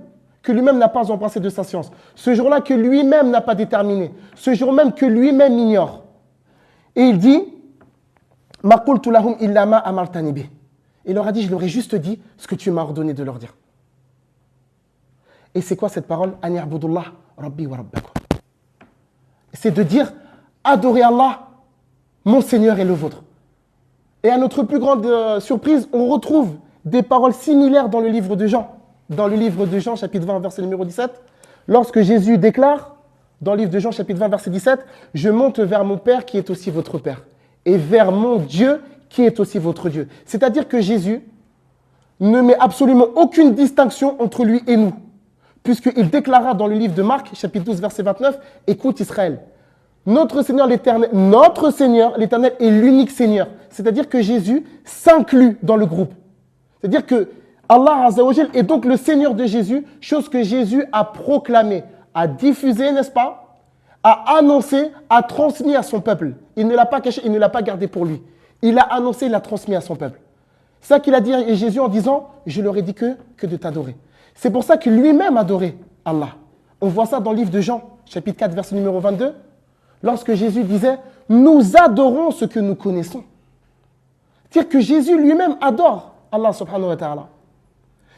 Speaker 3: n'a pas embrassé de sa science. Ce jour-là que lui-même n'a pas déterminé. Ce jour même que lui-même ignore. Et il dit, Ma qultu lahum illa ma amartani bih. Il leur a dit, je leur ai juste dit ce que tu m'as ordonné de leur dire. Et c'est quoi cette parole? An ya'budullah rabbi wa rabbakum. C'est de dire, adorez Allah, mon Seigneur et le vôtre. Et à notre plus grande surprise, on retrouve des paroles similaires dans le livre de Jean. Dans le livre de Jean, chapitre 20, verset numéro 17, lorsque Jésus déclare, dans le livre de Jean, chapitre 20, verset 17, « Je monte vers mon Père qui est aussi votre Père, et vers mon Dieu qui est aussi votre Dieu. » C'est-à-dire que Jésus ne met absolument aucune distinction entre lui et nous, puisqu'il déclara dans le livre de Marc, chapitre 12, verset 29, « Écoute Israël, Notre Seigneur l'Éternel est l'unique Seigneur. C'est-à-dire que Jésus s'inclut dans le groupe. C'est-à-dire que Allah Azza wa Jal est donc le Seigneur de Jésus, chose que Jésus a proclamée, a diffusée, n'est-ce pas, a annoncé, a transmis à son peuple. Il ne l'a pas caché, il ne l'a pas gardé pour lui. Il a annoncé, il l'a transmis à son peuple. C'est ça qu'il a dit à Jésus en disant « Je leur ai dit que de t'adorer ». C'est pour ça que lui-même adorait Allah. On voit ça dans le livre de Jean, chapitre 4, verset numéro 22, lorsque Jésus disait « Nous adorons ce que nous connaissons ». C'est-à-dire que Jésus lui-même adore Allah subhanahu wa ta'ala.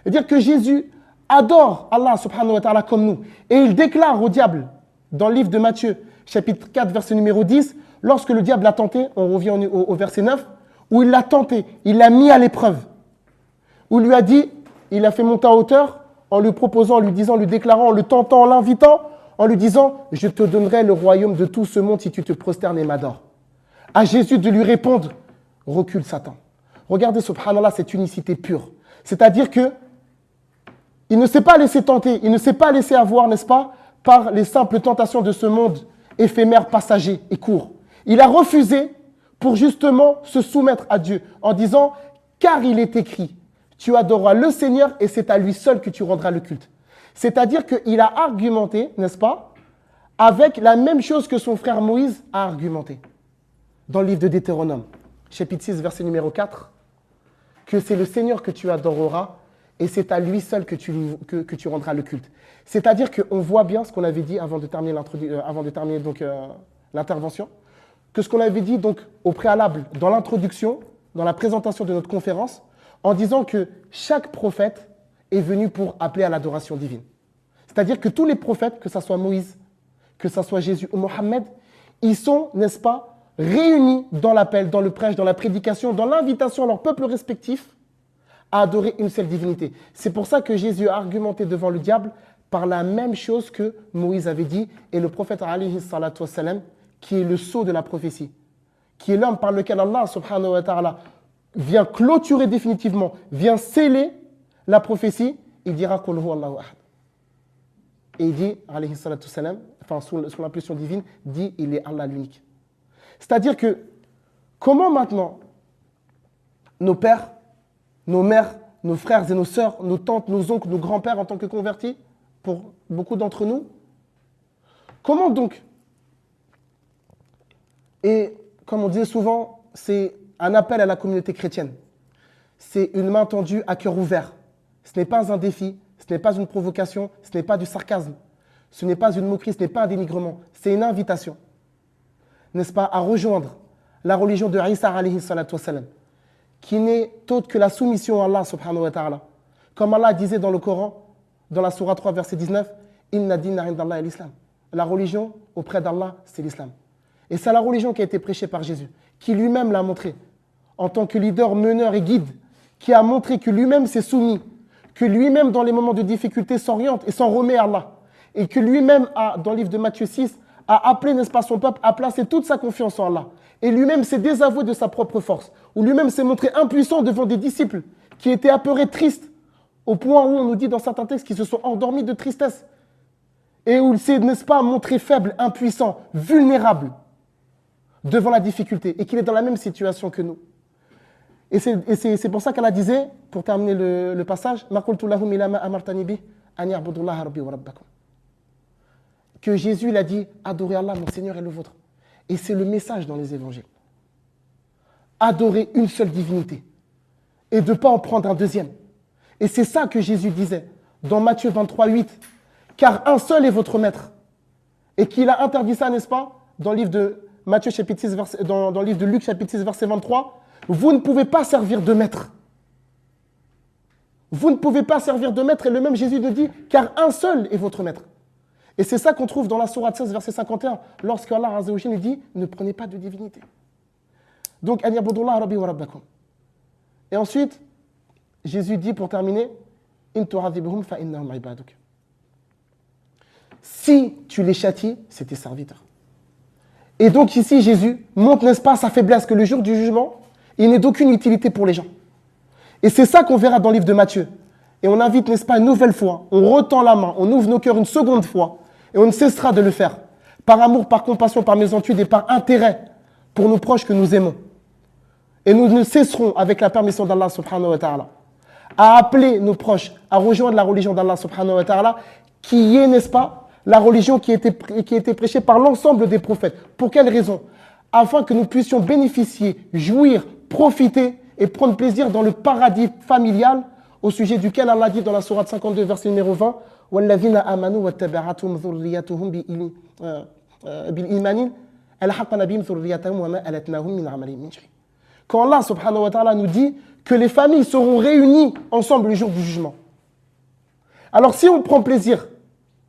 Speaker 3: C'est-à-dire que Jésus adore Allah subhanahu wa ta'ala comme nous. Et il déclare au diable, dans le livre de Matthieu, chapitre 4, verset numéro 10, lorsque le diable l'a tenté, on revient au verset 9, où il l'a tenté, il l'a mis à l'épreuve, où il lui a dit, il a fait monter en hauteur, en lui proposant, en lui disant, en lui déclarant, en le tentant, en l'invitant, en lui disant, je te donnerai le royaume de tout ce monde si tu te prosternes et m'adores. À Jésus de lui répondre, recule Satan. Regardez, subhanallah, cette unicité pure. C'est-à-dire que il ne s'est pas laissé tenter, il ne s'est pas laissé avoir, n'est-ce pas, par les simples tentations de ce monde éphémère, passager et court. Il a refusé pour justement se soumettre à Dieu en disant « Car il est écrit, tu adoreras le Seigneur et c'est à lui seul que tu rendras le culte. » C'est-à-dire qu'il a argumenté, n'est-ce pas, avec la même chose que son frère Moïse a argumenté dans le livre de Deutéronome, chapitre 6, verset numéro 4, que c'est le Seigneur que tu adoreras et c'est à lui seul que tu rendras le culte. C'est-à-dire qu'on voit bien ce qu'on avait dit avant de terminer l'intervention, que ce qu'on avait dit donc au préalable dans l'introduction, dans la présentation de notre conférence, en disant que chaque prophète est venu pour appeler à l'adoration divine. C'est-à-dire que tous les prophètes, que ce soit Moïse, que ce soit Jésus ou Mohammed, ils sont, n'est-ce pas, réunis dans l'appel, dans le prêche, dans la prédication, dans l'invitation à leur peuple respectif à adorer une seule divinité. C'est pour ça que Jésus a argumenté devant le diable par la même chose que Moïse avait dit et le prophète alayhi salatu wassalam, qui est le sceau de la prophétie, qui est l'homme par lequel Allah subhanahu wa ta'ala vient clôturer définitivement, vient sceller la prophétie, il dira Qul huwa Allahu ahad. Et il dit, alayhi salatu wassalam, enfin sous l'impulsion divine, dit il est Allah l'unique. C'est-à-dire que comment maintenant nos pères, nos mères, nos frères et nos sœurs, nos tantes, nos oncles, nos grands-pères en tant que convertis, pour beaucoup d'entre nous, comment donc, et comme on disait souvent, c'est un appel à la communauté chrétienne, c'est une main tendue à cœur ouvert, ce n'est pas un défi, ce n'est pas une provocation, ce n'est pas du sarcasme, ce n'est pas une moquerie, ce n'est pas un dénigrement, c'est une invitation, n'est-ce pas, à rejoindre la religion de Isa alayhi salatu wassalam, qui n'est autre que la soumission à Allah subhanahu wa ta'ala. Comme Allah disait dans le Coran, dans la Sourate 3, verset 19, « Inna dina indallah l'islam » La religion auprès d'Allah, c'est l'islam. Et c'est la religion qui a été prêchée par Jésus, qui lui-même l'a montré, en tant que leader, meneur et guide, qui a montré que lui-même s'est soumis, que lui-même, dans les moments de difficulté, s'oriente et s'en remet à Allah. Et que lui-même, dans le livre de Matthieu 6, a appelé, n'est-ce pas, son peuple à placer toute sa confiance en Allah. Et lui-même s'est désavoué de sa propre force, ou lui-même s'est montré impuissant devant des disciples qui étaient apeurés, tristes, au point où on nous dit dans certains textes qu'ils se sont endormis de tristesse, et où il s'est, n'est-ce pas, montré faible, impuissant, vulnérable devant la difficulté, et qu'il est dans la même situation que nous. Et c'est pour ça qu'Allah disait, pour terminer le passage, que Jésus il a dit, adorez Allah, mon Seigneur est le vôtre. Et c'est le message dans les évangiles. Adorer une seule divinité et de ne pas en prendre un deuxième. Et c'est ça que Jésus disait dans Matthieu 23, 8. Car un seul est votre maître. Et qu'il a interdit ça, n'est-ce pas, dans le livre de Matthieu chapitre 6, dans le livre de Luc chapitre 6, verset 23. Vous ne pouvez pas servir de maître. Vous ne pouvez pas servir de maître. Et le même Jésus nous dit, car un seul est votre maître. Et c'est ça qu'on trouve dans la sourate 16, verset 51, lorsque Allah Azza wa Jalla dit « Ne prenez pas de divinité ». Donc, « An ya'budullah rabbi wa rabbakum ». Et ensuite, Jésus dit pour terminer « In tu'adhibhum fa innahum ibaduk ». Si tu les châties, c'est tes serviteurs. Et donc ici, Jésus montre, n'est-ce pas, sa faiblesse, que le jour du jugement, il n'est d'aucune utilité pour les gens. Et c'est ça qu'on verra dans le livre de Matthieu. Et on invite, n'est-ce pas, une nouvelle fois, on retend la main, on ouvre nos cœurs une seconde fois, et on ne cessera de le faire. par amour, par compassion, par mésentude et par intérêt pour nos proches que nous aimons. Et nous ne cesserons, avec la permission d'Allah subhanahu wa ta'ala, à appeler nos proches à rejoindre la religion d'Allah subhanahu wa ta'ala, qui est, n'est-ce pas, la religion qui a été prêchée par l'ensemble des prophètes. Pour quelle raison? Afin que nous puissions bénéficier, jouir, profiter et prendre plaisir dans le paradis familial, au sujet duquel Allah dit dans la sourate 52, verset numéro 20, وَالَّذِينَ آمَنُوا وَاتَّبَعَتْهُمْ ذُرِّيَّتُهُمْ بِالْإِيمَانِ أَلْحَقْنَا بِهِمْ ذُرِّيَّتَهُمْ وَمَا أَلَتْنَاهُمْ مِنْ عَمَلِهِمْ مِنْ شَيْءٍ. Quand Allah subhanahu wa ta'ala nous dit que les familles seront réunies ensemble le jour du jugement. Alors si on prend plaisir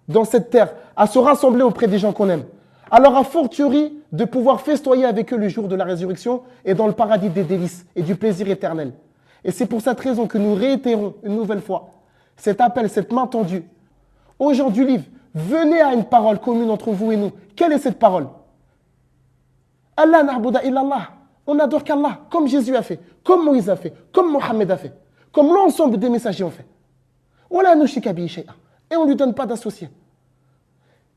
Speaker 3: dans cette terre à se rassembler auprès des gens qu'on aime, alors a fortiori de pouvoir festoyer avec eux le jour de la résurrection et dans le paradis des délices et du plaisir éternel. Et c'est pour cette raison que nous réitérons une nouvelle fois cet appel, cette main tendue aux gens du livre. Venez à une parole commune entre vous et nous. Quelle est cette parole? Allah na'buda illallah. On n'adore qu'Allah, comme Jésus a fait, comme Moïse a fait, comme Mohammed a fait, comme l'ensemble des messagers ont fait. Et on ne lui donne pas d'associé.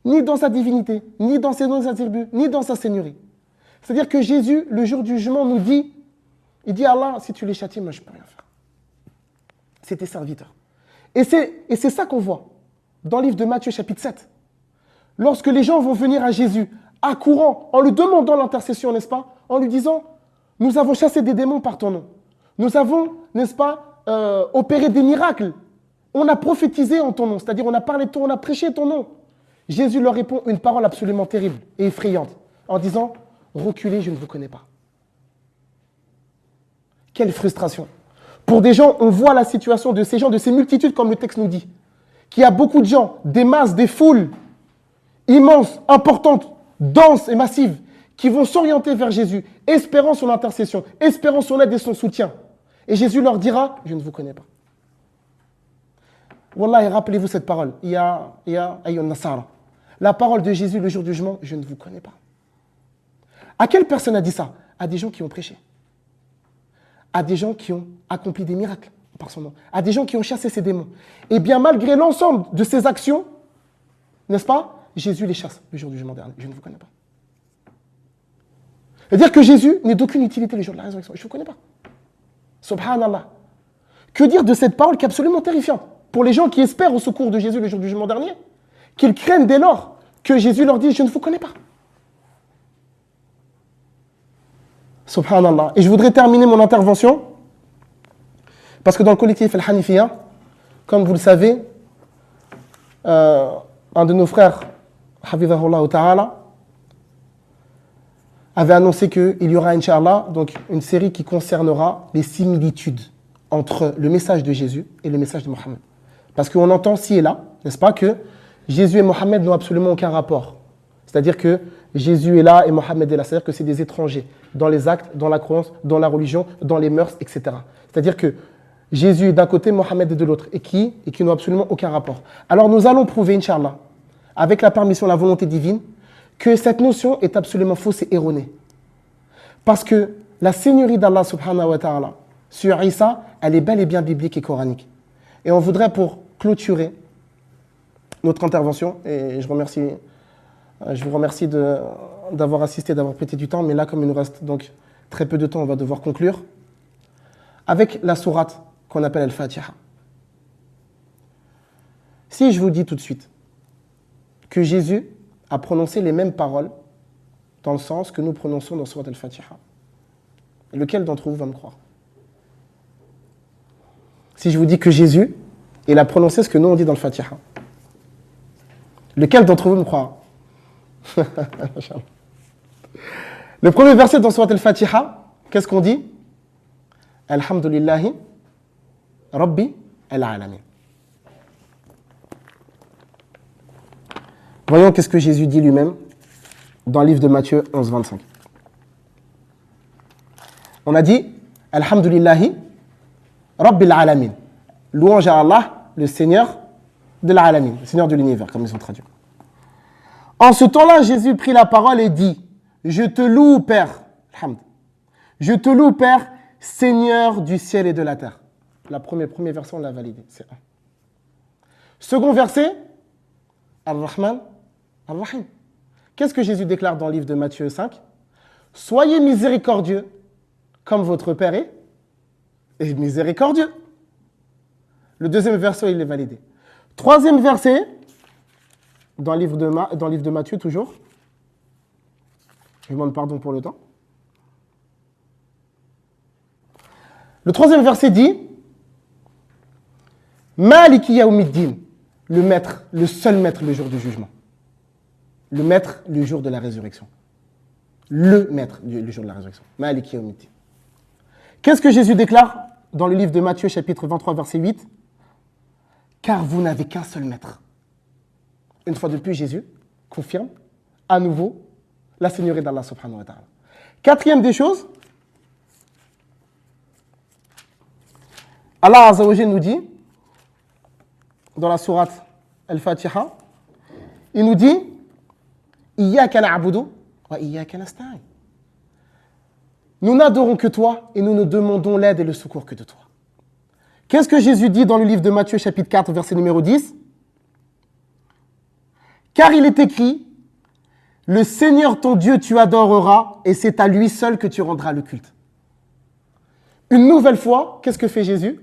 Speaker 3: Ni dans sa divinité, ni dans ses attributs, ni dans sa seigneurie. C'est-à-dire que Jésus, le jour du jugement, nous dit, il dit à Allah, si tu les châties, moi je ne peux rien faire. C'est tes serviteurs. Et c'est ça qu'on voit dans le livre de Matthieu, chapitre 7. Lorsque les gens vont venir à Jésus, accourant, en lui demandant l'intercession, n'est-ce pas? En lui disant, nous avons chassé des démons par ton nom. Nous avons, n'est-ce pas, opéré des miracles. On a prophétisé en ton nom, c'est-à-dire on a parlé de ton, on a prêché ton nom. Jésus leur répond une parole absolument terrible et effrayante, en disant, reculez, je ne vous connais pas. Quelle frustration. Pour des gens, on voit la situation de ces gens, de ces multitudes, comme le texte nous dit, qu'il y a beaucoup de gens, des masses, des foules immenses, importantes, denses et massives, qui vont s'orienter vers Jésus, espérant son intercession, espérant son aide et son soutien. Et Jésus leur dira, je ne vous connais pas. Wallah, rappelez-vous cette parole. Ya ayyun nasara. La parole de Jésus le jour du jugement, je ne vous connais pas. À quelle personne a dit ça? À des gens qui ont prêché. À des gens qui ont accompli des miracles par son nom. À des gens qui ont chassé ces démons. Et bien malgré l'ensemble de ces actions, n'est-ce pas? Jésus les chasse le jour du jugement dernier. Je ne vous connais pas. C'est-à-dire que Jésus n'est d'aucune utilité le jour de la résurrection. Je ne vous connais pas. Subhanallah. Que dire de cette parole qui est absolument terrifiante pour les gens qui espèrent au secours de Jésus le jour du jugement dernier, qu'ils craignent dès lors que Jésus leur dise « Je ne vous connais pas ». Subhanallah. Et je voudrais terminer mon intervention parce que dans le collectif Al-Hanifiya, comme vous le savez, un de nos frères, Hafidhahullah Ta'ala, avait annoncé qu'il y aura, Inch'Allah, donc une série qui concernera les similitudes entre le message de Jésus et le message de Mohammed. Parce qu'on entend ci et là, n'est-ce pas, que Jésus et Mohammed n'ont absolument aucun rapport. C'est-à-dire que Jésus est là et Mohammed est là. C'est-à-dire que c'est des étrangers dans les actes, dans la croyance, dans la religion, dans les mœurs, etc. C'est-à-dire que Jésus est d'un côté, Mohammed est de l'autre, et qui n'ont absolument aucun rapport. Alors nous allons prouver, Inch'Allah, avec la permission, la volonté divine, que cette notion est absolument fausse et erronée. Parce que la seigneurie d'Allah subhanahu wa ta'ala sur Isa, elle est bel et bien biblique et coranique. Et on voudrait, pour clôturer notre intervention, et je vous remercie d'avoir assisté, d'avoir prêté du temps, mais là, comme il nous reste donc très peu de temps, on va devoir conclure avec la sourate qu'on appelle Al-Fatiha. Si je vous dis tout de suite que Jésus a prononcé les mêmes paroles dans le sens que nous prononçons dans Surat Al-Fatiha, lequel d'entre vous va me croire? Si je vous dis que Jésus, il a prononcé ce que nous on dit dans le Fatiha, lequel d'entre vous me croira? Le premier verset dans Surat Al-Fatiha, qu'est-ce qu'on dit? Alhamdulillahi Rabbi al-Alamin. Voyons qu'est-ce que Jésus dit lui-même dans le livre de Matthieu 11, 25. On a dit Alhamdulillahi Rabbil Alamin. Louange à Allah, le Seigneur de l'Alamin, le Seigneur de l'univers, comme ils ont traduit. En ce temps-là, Jésus prit la parole et dit, je te loue, Père, je te loue, Père, Seigneur du ciel et de la terre. La première verset, on l'a validé, c'est un. Second verset, Ar-Rahman, Ar-Rahim, Qu'est-ce que Jésus déclare dans le livre de Matthieu 5? Soyez miséricordieux, comme votre Père est miséricordieux. Le deuxième verset, il est validé. Troisième verset, dans le livre de Matthieu, toujours. Je demande pardon pour le temps. Le troisième verset dit Maliki Yaoumiddin, le maître, le seul maître le jour du jugement. Le maître le jour de la résurrection. Le maître le jour de la résurrection. Maliki Yaoumiddin. Qu'est-ce que Jésus déclare dans le livre de Matthieu, chapitre 23, verset 8? Car vous n'avez qu'un seul maître. Une fois de plus, Jésus confirme à nouveau la seigneurie d'Allah subhanahu wa ta'ala. Quatrième des choses, Allah Azza wa Jalla nous dit, dans la sourate Al-Fatiha, il nous dit Iyyaka na'budu wa iyyaka nasta'in. Nous n'adorons que toi et nous ne demandons l'aide et le secours que de toi. Qu'est-ce que Jésus dit dans le livre de Matthieu, chapitre 4, verset numéro 10? Car il est écrit, le Seigneur ton Dieu tu adoreras et c'est à lui seul que tu rendras le culte. Une nouvelle fois, qu'est-ce que fait Jésus?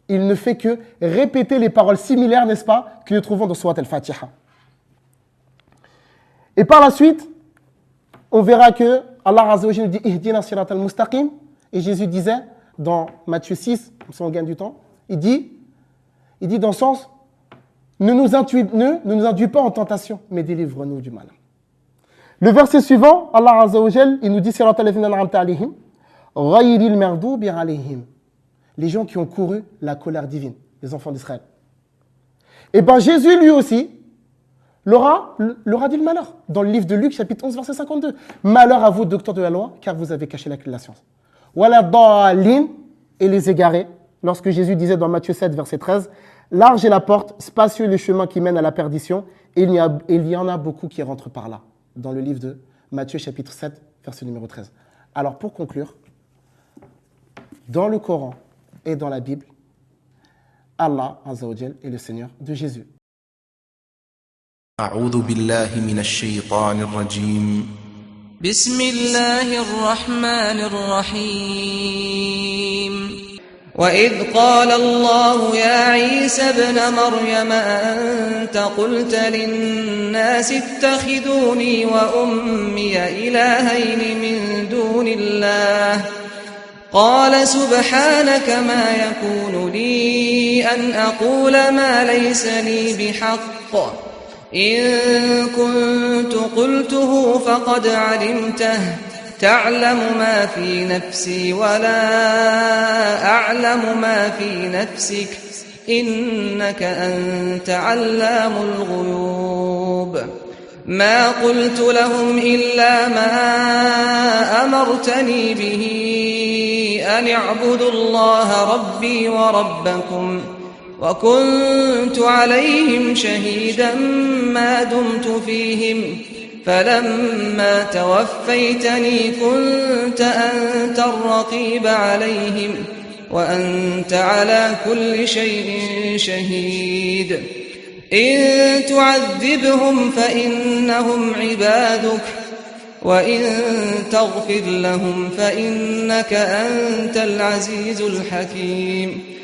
Speaker 3: Il ne fait que répéter les paroles similaires, n'est-ce pas, que nous trouvons dans Surat Al-Fatiha. Et par la suite, on verra que Allah Azza wa Jalla nous dit Ihdina siratal mustaqim, et Jésus disait dans Matthieu 6, si on gagne du temps, il dit dans le sens ne nous induis pas en tentation, mais délivre-nous du mal. Le verset suivant, Allah Azza wa Jalla, il nous dit siratal ladzina an'amta alayhim ghayril maghdubi alayhim. Les gens qui ont couru la colère divine, les enfants d'Israël. Et bien Jésus lui aussi leur a dit le malheur. Dans le livre de Luc, chapitre 11, verset 52. Malheur à vous, docteurs de la loi, car vous avez caché la clé de la science. Wala dallin, et les égarés. Lorsque Jésus disait dans Matthieu 7, verset 13, large est la porte, spacieux le chemin qui mène à la perdition, et il y en a beaucoup qui rentrent par là. Dans le livre de Matthieu, chapitre 7, verset numéro 13. Alors pour conclure, dans le Coran et dans la Bible, Allah Azza wa Jal est le Seigneur de Jésus.
Speaker 4: أعوذ بالله من الشيطان الرجيم
Speaker 1: بسم الله الرحمن الرحيم وإذ قال الله يا عيسى ابن مريم أأنت قلت للناس اتخذوني وأمي إلهين من دون الله قال سبحانك ما يكون لي أن أقول ما ليس لي بحق إن كنت قلته فقد علمته تعلم ما في نفسي ولا أعلم ما في نفسك إنك أنت علام الغيوب ما قلت لهم إلا ما أمرتني به أن اعبدوا الله ربي وربكم وكنت عليهم شهيدا ما دمت فيهم فلما توفيتني كنت أنت الرقيب عليهم وأنت على كل شيء شهيد إن تعذبهم فإنهم عبادك وإن تغفر لهم فإنك أنت العزيز الحكيم